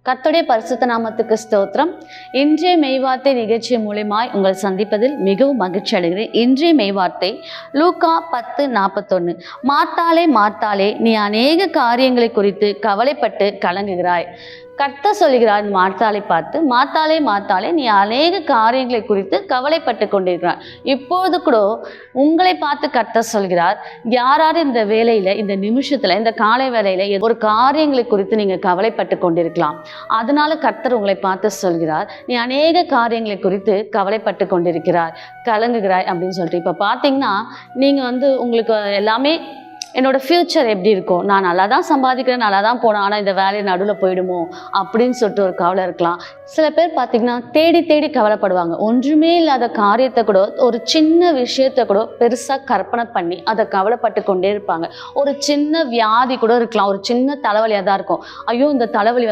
கர்த்தருடைய பரிசுத்த நாமத்துக்கு ஸ்தோத்திரம். இன்றைய மெய்வார்த்தை நிகழ்ச்சி மூலமாய் உங்கள் சந்திப்பதில் மிகவும் மகிழ்ச்சி அடைகிறேன். இன்றைய மெய்வார்த்தை லூக்கா 10:41. மார்த்தாளே மார்த்தாளே, நீ அநேக காரியங்களை குறித்து கவலைப்பட்டு கலங்குகிறாய். கர்த்தர் சொல்கிறார் மார்த்தாளை பார்த்து, மார்த்தாளே மார்த்தாளே, நீ அநேக காரியங்களை குறித்து கவலைப்பட்டு கொண்டிருக்கிறார். இப்போது கூட உங்களை பார்த்து கர்த்தர் சொல்கிறார், யாராவது இந்த வேலையில, இந்த நிமிஷத்துல, இந்த காலை வேலையில ஒரு காரியங்களை குறித்து நீங்க கவலைப்பட்டு கொண்டிருக்கலாம். அதனால கர்த்தர் உங்களை பார்த்து சொல்கிறார், நீ அநேக காரியங்களை குறித்து கவலைப்பட்டு கொண்டிருக்கிறார், கலங்குகிறாய் அப்படின்னு சொல்லிட்டு. இப்ப பாத்தீங்கன்னா நீங்க உங்களுக்கு எல்லாமே என்னோட ஃப்யூச்சர் எப்படி இருக்கும், நான் நல்லா தான் சம்பாதிக்கிறேன், நல்லா தான் போனேன், ஆனால் இந்த வேலையை நடுவில் போயிடுமோ அப்படின்னு சொல்லிட்டு ஒரு கவலை இருக்கலாம். சில பேர் பார்த்தீங்கன்னா தேடி தேடி கவலைப்படுவாங்க. ஒன்றுமே இல்லாத காரியத்தை கூட, ஒரு சின்ன விஷயத்தை கூட பெருசாக கற்பனை பண்ணி அதை கவலைப்பட்டு கொண்டே இருப்பாங்க. ஒரு சின்ன வியாதி கூட இருக்கலாம், ஒரு சின்ன தலைவலியாக தான் இருக்கும். ஐயோ இந்த தலைவலி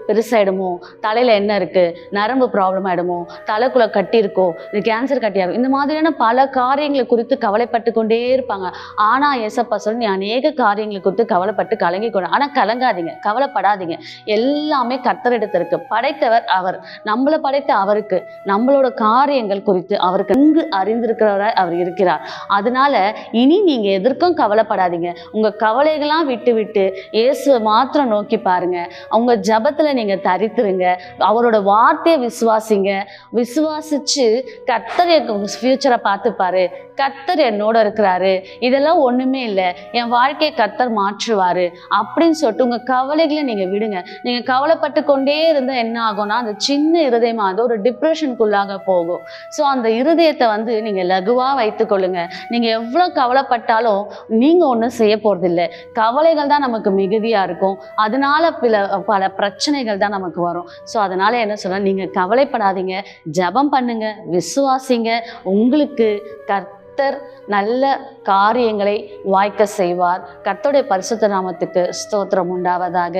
பெருசாகிடுமோ, தலையில் என்ன இருக்குது, நரம்பு ப்ராப்ளம் ஆகிடுமோ, தலைக்குள்ளே கட்டி இருக்கோ, இது கேன்சர் கட்டியாகும், இந்த மாதிரியான பல காரியங்களை குறித்து கவலைப்பட்டு கொண்டே இருப்பாங்க. ஆனால் ஏசப்பா சொல்லி, நீ அநேக காரியங்களை குறித்து கவலைப்பட்டு கலங்கி கொண்டு, ஆனால் கலங்காதீங்க, கவலைப்படாதீங்க. எல்லாமே கர்த்தரிடத்தில் இருக்கு. படைத்தவர் அவர், நம்மளை படைத்த அவருக்கு நம்மளோட காரியங்கள் குறித்து அவருக்கு நன்கு அறிந்திருக்கிறவராய் அவர் இருக்கிறார். அதனால இனி நீங்க எதற்கும் கவலைப்படாதீங்க. உங்க கவலைகள்லாம் விட்டு விட்டு இயேசுவை மாத்திரம் நோக்கி பாருங்க. உங்க ஜபத்துல நீங்க தரித்துருங்க. அவரோட வார்த்தையை விசுவாசிங்க. விசுவாசிச்சு கர்த்தர் ஃபியூச்சரை பார்த்துப்பாரு, கர்த்தர் என்னோட இருக்கிறாரு, இதெல்லாம் ஒண்ணுமே இல்லை, என் வாழ்க்கையை கர்த்தர் மாற்றுவாரு அப்படின்னு சொல்லிட்டு உங்க கவலைகளை நீங்க விடுங்க. நீங்க கவலைப்பட்டு கொண்டே இருந்தா என்ன ஆகும்னா, அந்த சின்ன இருதயமாக ஒரு டிப்ரெஷனுக்குள்ளாக போகும். ஸோ அந்த இருதயத்தை நீங்க லகுவா வைத்துக் கொள்ளுங்க. நீங்க எவ்வளவு கவலைப்பட்டாலும் நீங்க ஒன்றும் செய்ய போறதில்லை. கவலைகள் தான் நமக்கு மிகுதியா இருக்கும். அதனால பல பிரச்சனைகள் தான் நமக்கு வரும். ஸோ அதனால என்ன சொல்ல, நீங்க கவலைப்படாதீங்க, ஜெபம் பண்ணுங்க, விசுவாசிங்க. உங்களுக்கு கர்த்தர் நல்ல காரியங்களை வாய்க்க செய்வார். கர்த்தருடைய பரிசுத்த நாமத்துக்கு ஸ்தோத்திரம் உண்டாவதாக.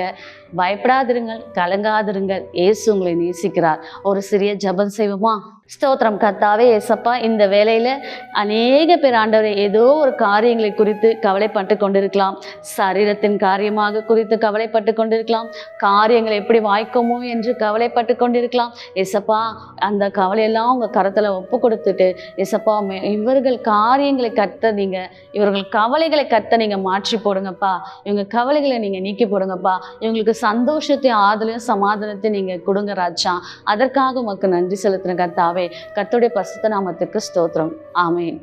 பயப்படாதிருங்கள், கலங்காதிருங்கள், இயேசு உங்களை நேசிக்கிறார். ஒரு சிறிய ஜெபம் செய்வோமா? ஸ்தோத்திரம் கர்த்தாவே, ஏசப்பா, இந்த வேளையில அநேக பேர் ஆண்டவரே ஏதோ ஒரு காரியங்களை குறித்து கவலைப்பட்டு கொண்டிருக்கலாம். சரீரத்தின் காரியமாக குறித்து கவலைப்பட்டு கொண்டிருக்கலாம். காரியங்கள் எப்படி வாய்க்குமோ என்று கவலைப்பட்டு கொண்டிருக்கலாம். ஏசப்பா, அந்த கவலையெல்லாம் உங்க கரத்துல ஒப்பு கொடுத்துட்டு, ஏசப்பா, இவர்கள் காரியங்களை கர்த்த நீங்க, இவர்கள் கவலைகளை கர்த்த நீங்க மாற்றி போடுங்கப்பா. இவங்க கவலைகளை நீங்க நீக்கி போடுங்கப்பா. இவங்களுக்கு சந்தோஷத்தையும் ஆதலையும் சமாதானத்தையும் நீங்க கொடுங்க ராஜா. அதற்காக உமக்கு நன்றி செலுத்துறேன் கர்த்தாவே. கர்த்தருடைய பரிசுத்த நாமத்துக்கு ஸ்தோத்திரம். ஆமென்.